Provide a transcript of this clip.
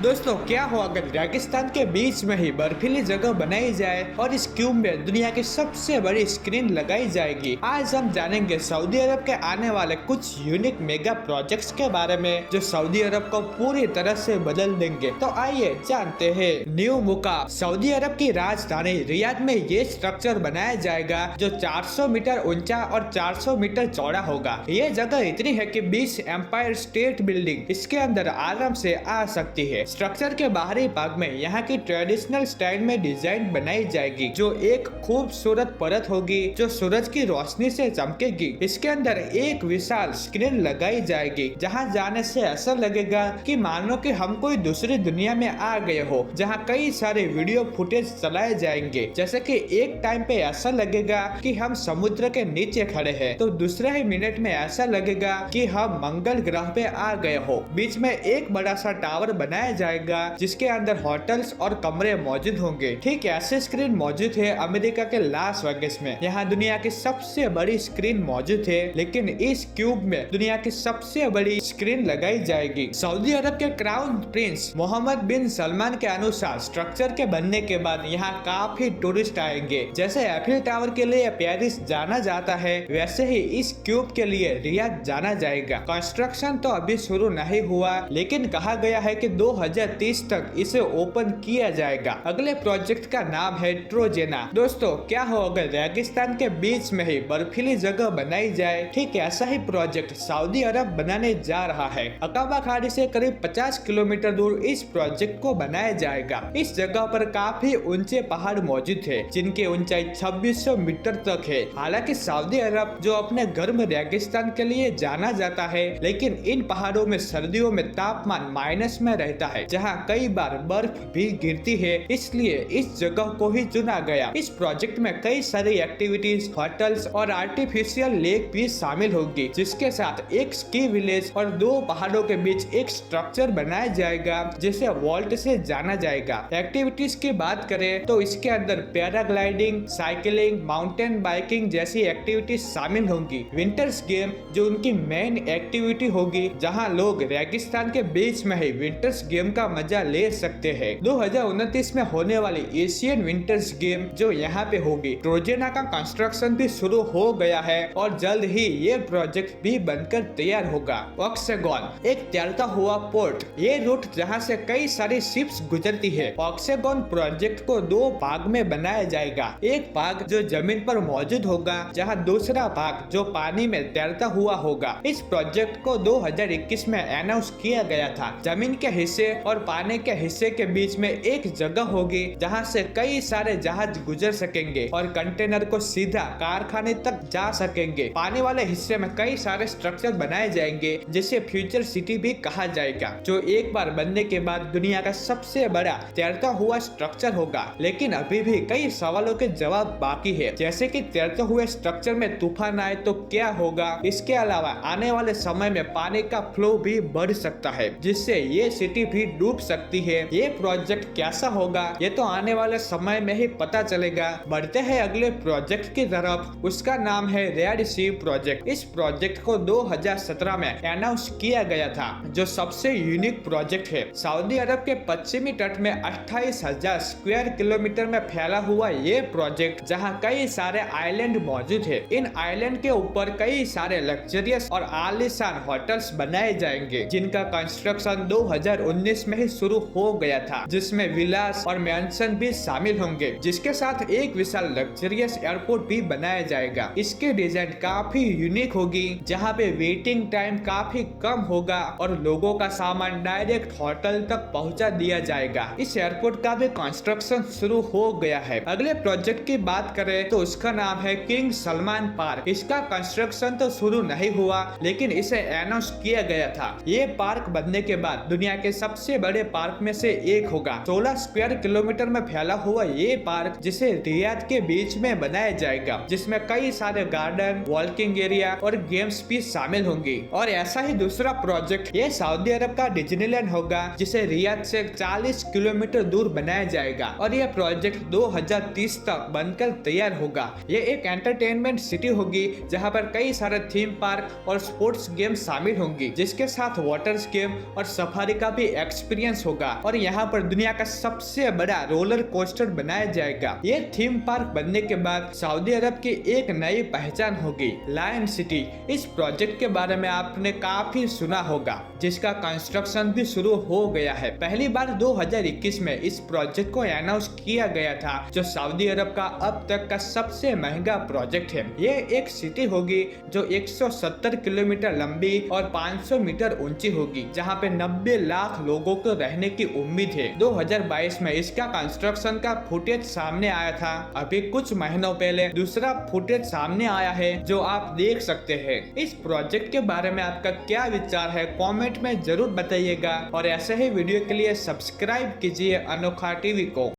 दोस्तों क्या हो अगर रेगिस्तान के बीच में ही बर्फीली जगह बनाई जाए और इस क्यूब में दुनिया की सबसे बड़ी स्क्रीन लगाई जाएगी। आज हम जानेंगे सऊदी अरब के आने वाले कुछ यूनिक मेगा प्रोजेक्ट्स के बारे में जो सऊदी अरब को पूरी तरह से बदल देंगे। तो आइए जानते हैं। न्यू मुका सऊदी अरब की राजधानी रियाद में ये स्ट्रक्चर बनाया जाएगा जो 400 मीटर ऊंचा और 400 मीटर चौड़ा होगा। ये जगह इतनी है कि 20 एम्पायर स्टेट बिल्डिंग इसके अंदर आराम से आ सकती है। स्ट्रक्चर के बाहरी भाग में यहाँ की ट्रेडिशनल स्टाइल में डिजाइन बनाई जाएगी जो एक खूबसूरत परत होगी जो सूरज की रोशनी से चमकेगी। इसके अंदर एक विशाल स्क्रीन लगाई जाएगी जहाँ जाने से ऐसा लगेगा कि मानो कि हम कोई दूसरी दुनिया में आ गए हो, जहाँ कई सारे वीडियो फुटेज चलाए जाएंगे। जैसे कि एक टाइम पे ऐसा लगेगा कि हम समुद्र के नीचे खड़े हैं, तो दूसरे ही मिनट में ऐसा लगेगा कि हम मंगल ग्रह पे आ गए हो। बीच में एक बड़ा सा टावर बनाया जाएगा जिसके अंदर होटल्स और कमरे मौजूद होंगे। ठीक ऐसे स्क्रीन मौजूद है अमेरिका के लास वेगास में। यहाँ दुनिया की सबसे बड़ी स्क्रीन मौजूद है, लेकिन इस क्यूब में दुनिया की सबसे बड़ी स्क्रीन लगाई जाएगी। सऊदी अरब के क्राउन प्रिंस मोहम्मद बिन सलमान के अनुसार स्ट्रक्चर के बनने के बाद यहाँ काफी टूरिस्ट आएंगे। जैसे एफिल टावर के लिए पेरिस जाना जाता है, वैसे ही इस क्यूब के लिए रियाद जाना जाएगा। कंस्ट्रक्शन तो अभी शुरू नहीं हुआ, लेकिन कहा गया है कि 2030 तक इसे ओपन किया जाएगा। अगले प्रोजेक्ट का नाम है ट्रोजेना। दोस्तों क्या हो अगर रेगिस्तान के बीच में ही बर्फीली जगह बनाई जाए। ठीक ऐसा ही प्रोजेक्ट सऊदी अरब बनाने जा रहा है। अकाबा खाड़ी से करीब 50 किलोमीटर दूर इस प्रोजेक्ट को बनाया जाएगा। इस जगह पर काफी ऊंचे पहाड़ मौजूद है जिनकी ऊंचाई 2600 मीटर तक है। हालांकि सऊदी अरब जो अपने गर्म रेगिस्तान के लिए जाना जाता है, लेकिन इन पहाड़ों में सर्दियों में तापमान माइनस में रहता है, जहां कई बार बर्फ भी गिरती है। इसलिए इस जगह को ही चुना गया। इस प्रोजेक्ट में कई सारी एक्टिविटीज, होटल्स और आर्टिफिशियल लेक भी शामिल होगी, जिसके साथ एक स्की विलेज और 2 पहाड़ों के बीच एक स्ट्रक्चर बनाया जाएगा जिसे वॉल्ट से जाना जाएगा। एक्टिविटीज की बात करें तो इसके अंदर पैराग्लाइडिंग, साइकिलिंग, माउंटेन बाइकिंग जैसी एक्टिविटीज शामिल होंगी। विंटर्स गेम जो उनकी मेन एक्टिविटी होगी, जहां लोग रेगिस्तान के बीच में ही विंटर्स गेम का मजा ले सकते हैं। 2029 में होने वाली एशियन विंटर्स गेम जो यहाँ पे होगी। ट्रोजेना का कंस्ट्रक्शन भी शुरू हो गया है और जल्द ही ये प्रोजेक्ट भी बनकर तैयार होगा। ऑक्सेगॉन एक तैरता हुआ पोर्ट, ये रूट जहाँ से कई सारी शिप्स गुजरती है। ऑक्सेगॉन प्रोजेक्ट को 2 भाग में बनाया जाएगा। एक भाग जो जमीन पर मौजूद होगा, जहाँ दूसरा भाग जो पानी में तैरता हुआ होगा। इस प्रोजेक्ट को 2021 में अनाउंस किया गया था। जमीन के हिस्से और पानी के हिस्से के बीच में एक जगह होगी जहां से कई सारे जहाज गुजर सकेंगे और कंटेनर को सीधा कारखाने तक जा सकेंगे। पानी वाले हिस्से में कई सारे स्ट्रक्चर बनाए जाएंगे जिसे फ्यूचर सिटी भी कहा जाएगा, जो एक बार बनने के बाद दुनिया का सबसे बड़ा तैरता हुआ स्ट्रक्चर होगा। लेकिन अभी भी कई सवालों के जवाब बाकी है, जैसे कि तैरते हुए स्ट्रक्चर में तूफान आए तो क्या होगा। इसके अलावा आने वाले समय में पानी का फ्लो भी बढ़ सकता है, जिससे ये सिटी भी डूब सकती है। ये प्रोजेक्ट कैसा होगा ये तो आने वाले समय में ही पता चलेगा। बढ़ते हैं अगले प्रोजेक्ट की तरफ। उसका नाम है रेड सी प्रोजेक्ट। इस प्रोजेक्ट को 2017 में अनाउंस किया गया था, जो सबसे यूनिक प्रोजेक्ट है। सऊदी अरब के पश्चिमी तट में 28,000 स्क्वायर किलोमीटर में फैला हुआ ये प्रोजेक्ट, जहाँ कई सारे आइलैंड मौजूद है। इन आइलैंड के ऊपर कई सारे लग्जरियस और आलीशान होटल्स बनाए जाएंगे, जिनका कंस्ट्रक्शन 2019 में ही शुरू हो गया था, जिसमें विलास और मैंशन भी शामिल होंगे, जिसके साथ एक विशाल लग्जरियस एयरपोर्ट भी बनाया जाएगा। इसकी डिजाइन काफी यूनिक होगी, जहां पे वेटिंग टाइम काफी कम होगा और लोगों का सामान डायरेक्ट होटल तक पहुंचा दिया जाएगा। इस एयरपोर्ट का भी कंस्ट्रक्शन शुरू हो गया है। अगले प्रोजेक्ट की बात करें तो उसका नाम है किंग सलमान पार्क। इसका कंस्ट्रक्शन तो शुरू नहीं हुआ, लेकिन इसे अनाउंस किया गया था। ये पार्क बनने के बाद दुनिया के सबसे बड़े पार्क में से एक होगा। 16 स्क्वायर किलोमीटर में फैला हुआ ये पार्क, जिसे रियाद के बीच में बनाया जाएगा, जिसमें कई सारे गार्डन, वॉकिंग एरिया और गेम्स भी शामिल होंगी। और ऐसा ही दूसरा प्रोजेक्ट ये सऊदी अरब का डिज्नीलैंड होगा, जिसे रियाद से 40 किलोमीटर दूर बनाया जाएगा और यह प्रोजेक्ट 2030 तक बनकर तैयार होगा। ये एक एंटरटेनमेंट सिटी होगी, जहाँ पर कई सारे थीम पार्क और स्पोर्ट्स गेम शामिल होंगी, जिसके साथ वाटर गेम और सफारी का भी एक्सपीरियंस होगा और यहाँ पर दुनिया का सबसे बड़ा रोलर कोस्टर बनाया जाएगा। ये थीम पार्क बनने के बाद सऊदी अरब की एक नई पहचान होगी, लायन सिटी। इस प्रोजेक्ट के बारे में आपने काफी सुना होगा, जिसका कंस्ट्रक्शन भी शुरू हो गया है। पहली बार 2021 में इस प्रोजेक्ट को अनाउंस किया गया था, जो सऊदी अरब का अब तक का सबसे महंगा प्रोजेक्ट है। ये एक सिटी होगी जो 170 किलोमीटर लंबी और 500 मीटर ऊंची होगी, जहां पे 90 लाख लोगों को रहने की उम्मीद है। 2022 में इसका कंस्ट्रक्शन का फुटेज सामने आया था। अभी कुछ महीनों पहले दूसरा फुटेज सामने आया है, जो आप देख सकते हैं। इस प्रोजेक्ट के बारे में आपका क्या विचार है, कमेंट में जरूर बताइएगा और ऐसे ही वीडियो के लिए सब्सक्राइब कीजिए अनोखा टीवी को।